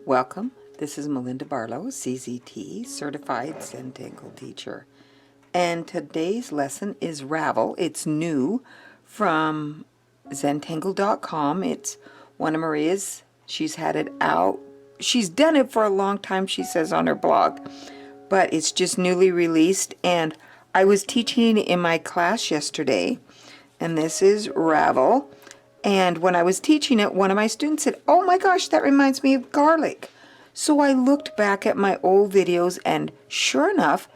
Welcome. This is Melinda Barlow, CZT, Certified Zentangle Teacher. And today's lesson is Ravel. It's new from Zentangle.com. It's one of Maria's. She's had it out. She's done it for a long time, she says on her blog. But it's just newly released. And I was teaching in my class yesterday. And this is Ravel. And when I was teaching it, one of my students said, "Oh my gosh, that reminds me of garlic." So I looked back at my old videos, and sure enough,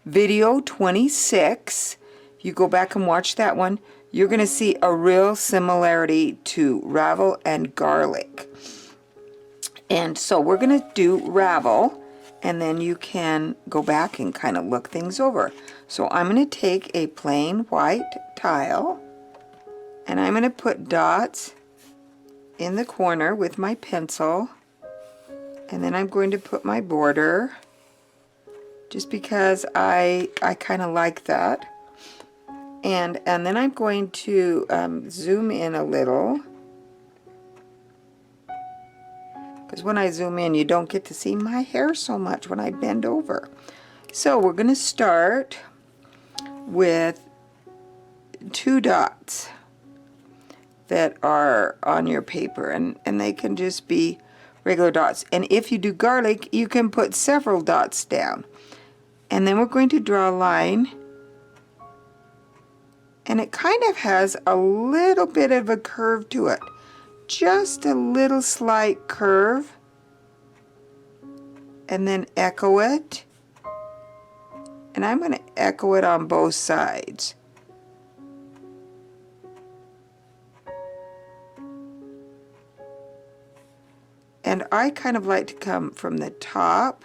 video 26, you go back and watch that one, you're going to see a real similarity to Ravel and garlic. And so we're going to do Ravel, and then you can go back and kind of look things over. So I'm going to take a plain white tile, and I'm going to put dots in the corner with my pencil, and then I'm going to put my border just because I kind of like that. And then I'm going to zoom in a little, because when I zoom in you don't get to see my hair so much when I bend over. So we're going to start with 2 dots that are on your paper, and they can just be regular dots. And if you do garlic, you can put several dots down. And then we're going to draw a line, and it kind of has a little bit of a curve to it, just a little slight curve, and then echo it. And I'm going to echo it on both sides. And I kind of like to come from the top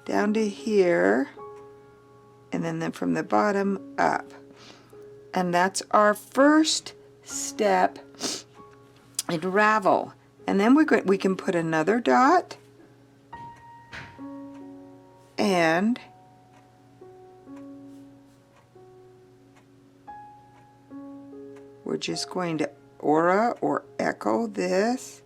down to here, and then from the bottom up. And that's our first step in Ravel. And then we can put another dot, and we're just going to aura or echo this.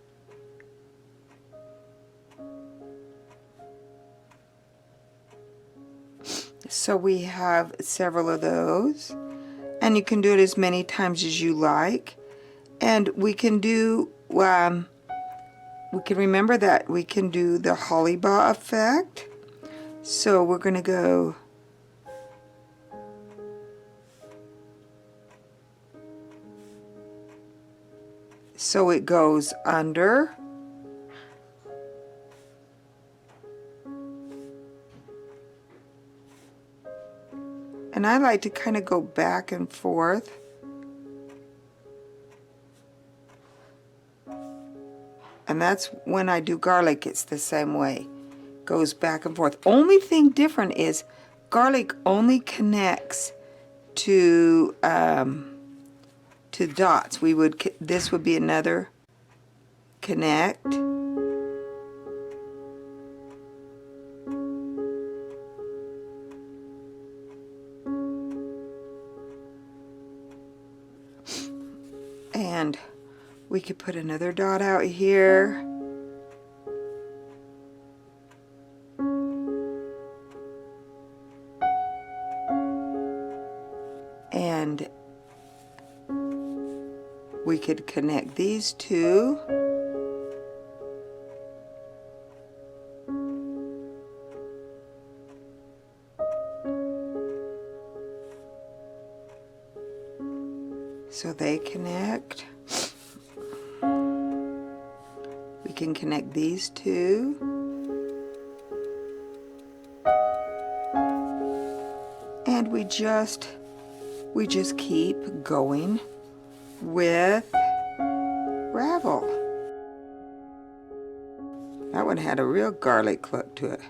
So we have several of those, and you can do it as many times as you like. And we can do, we can remember that we can do the hollybaw effect. So we're going to go so it goes under, and I like to kind of go back and forth. And that's when I do garlic, it's the same way. Goes back and forth. Only thing different is garlic only connects to dots. This would be another connect. And we could put another dot out here. And we could connect these two. So they connect. We can connect these two. And we just keep going with Ravel. That one had a real garlic look to it.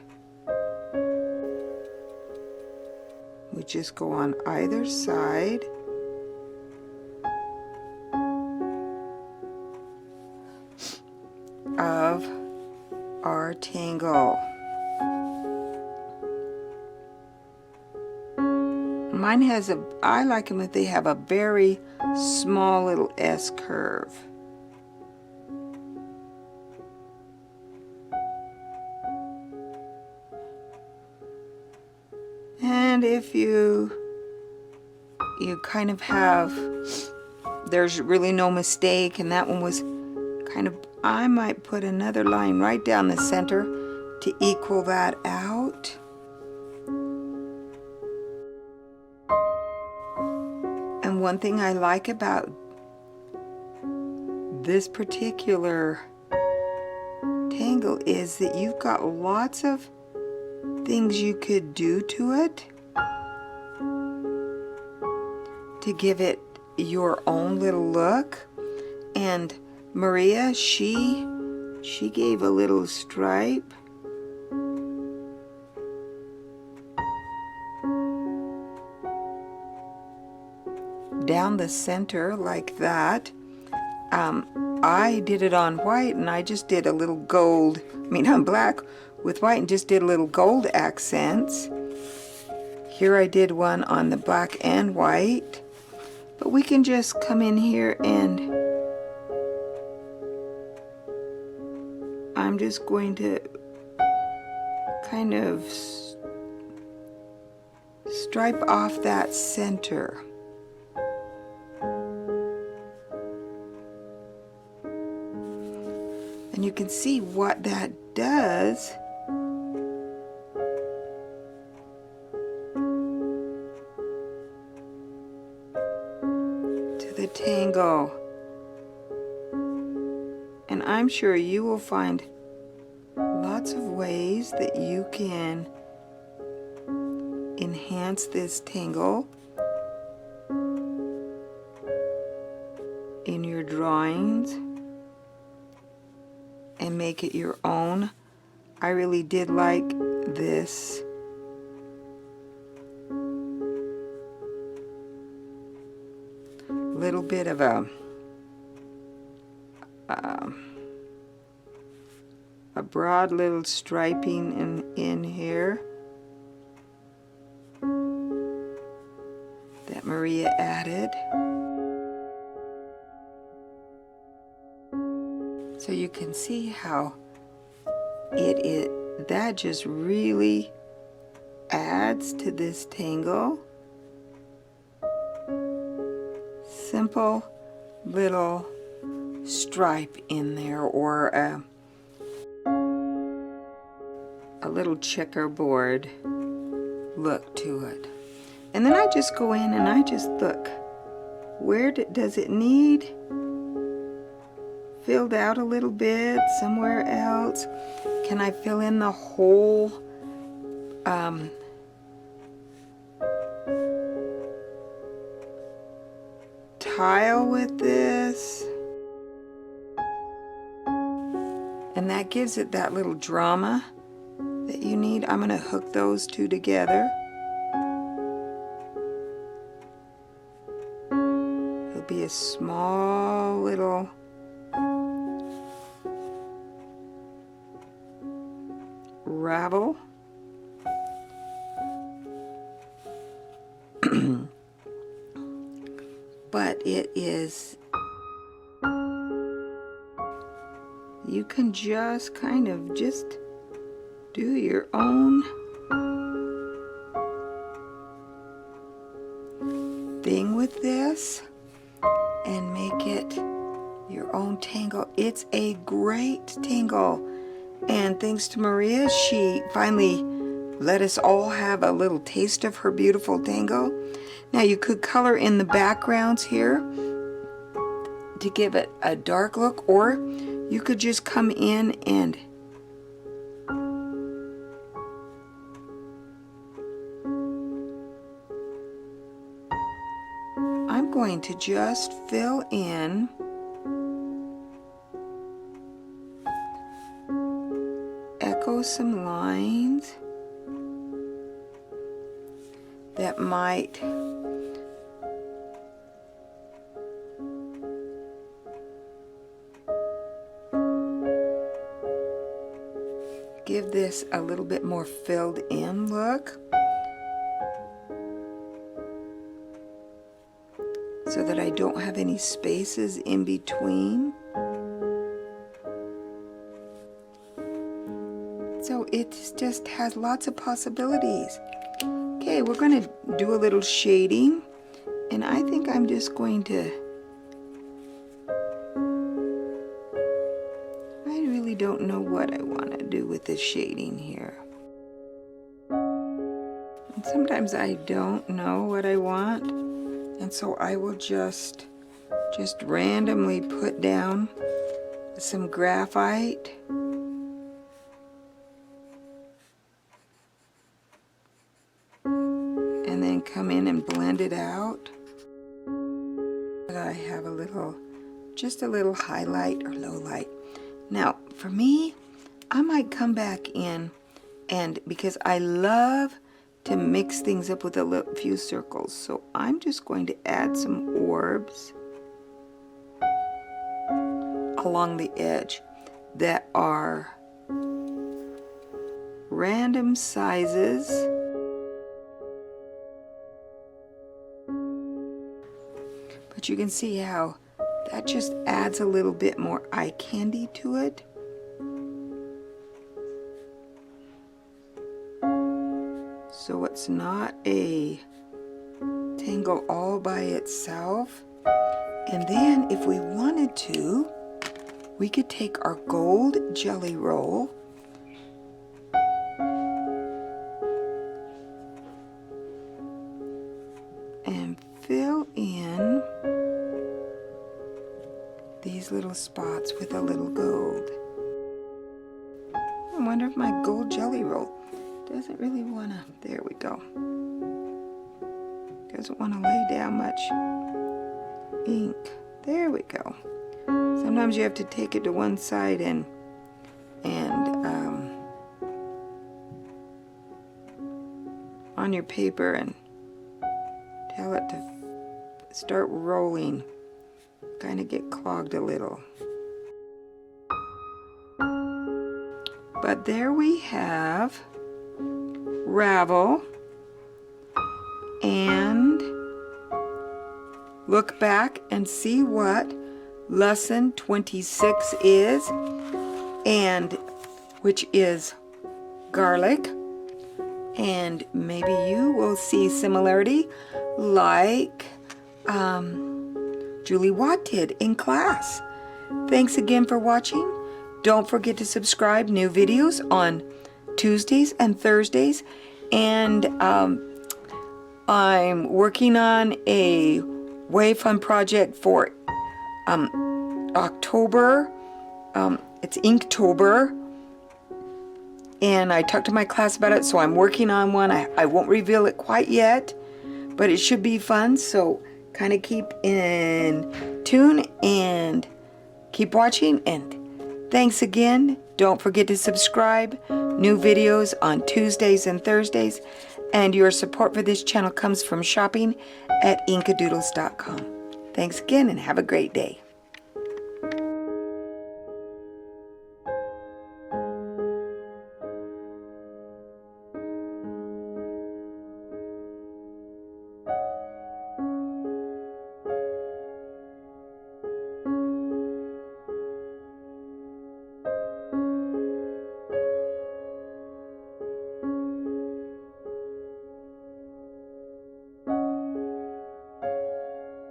We just go on either side. Of our tangle. Mine has I like them if they have a very small little S curve. And if you kind of have, there's really no mistake, and that one was kind of, I might put another line right down the center to equal that out. And one thing I like about this particular tangle is that you've got lots of things you could do to it to give it your own little look. And Maria, she gave a little stripe down the center like that. I did it on white, and I just did a little gold, on black with white, and just did a little gold accents. Here I did one on the black and white, but we can just come in here and I'm just going to kind of stripe off that center. And you can see what that does to the tangle. And I'm sure you will find lots of ways that you can enhance this tangle in your drawings and make it your own. I really did like this little bit of a broad little striping in here that Maria added. So you can see how that just really adds to this tangle. Simple little stripe in there, or a little checkerboard look to it. And then I just go in and I just look, where does it need filled out a little bit somewhere else? Can I fill in the whole tile with this? And that gives it that little drama that you need. I'm going to hook those two together. It'll be a small little Ravel. But it is, you can just kind of just do your own thing with this and make it your own tangle. It's a great tangle. And thanks to Maria, she finally let us all have a little taste of her beautiful tangle. Now you could color in the backgrounds here to give it a dark look, or you could just come in and I'm going to just fill in some lines that might give this a little bit more filled in look, so that I don't have any spaces in between. So it just has lots of possibilities. Okay. Okay, we're going to do a little shading, and I think I'm just going to, I really don't know what I want to do with this shading here. And sometimes I don't know what I want, and so I will just randomly put down some graphite. And then come in and blend it out. I have a little, just a little highlight or low light. Now, for me, I might come back in and, because I love to mix things up with a few circles, so I'm just going to add some orbs along the edge that are random sizes. But you can see how that just adds a little bit more eye candy to it. So it's not a tangle all by itself. And then if we wanted to, we could take our gold jelly roll and fill in these little spots with a little gold. I wonder if my gold jelly roll doesn't really want to, there we go. Doesn't want to lay down much ink. There we go. Sometimes you have to take it to one side and on your paper and tell it to start rolling. Kind of get clogged a little. But there we have Ravel, and look back and see what lesson 26 is, and which is garlic. And maybe you will see similarity like Julie Watt did in class. Thanks again for watching. Don't forget to subscribe. New videos on Tuesdays and Thursdays. And I'm working on a Way Fun project for October. It's Inktober. And I talked to my class about it, so I'm working on one. I won't reveal it quite yet, but it should be fun. So kind of keep in tune and keep watching. And thanks again. Don't forget to subscribe. New videos on Tuesdays and Thursdays. And your support for this channel comes from shopping at inkadoodles.com. Thanks again and have a great day.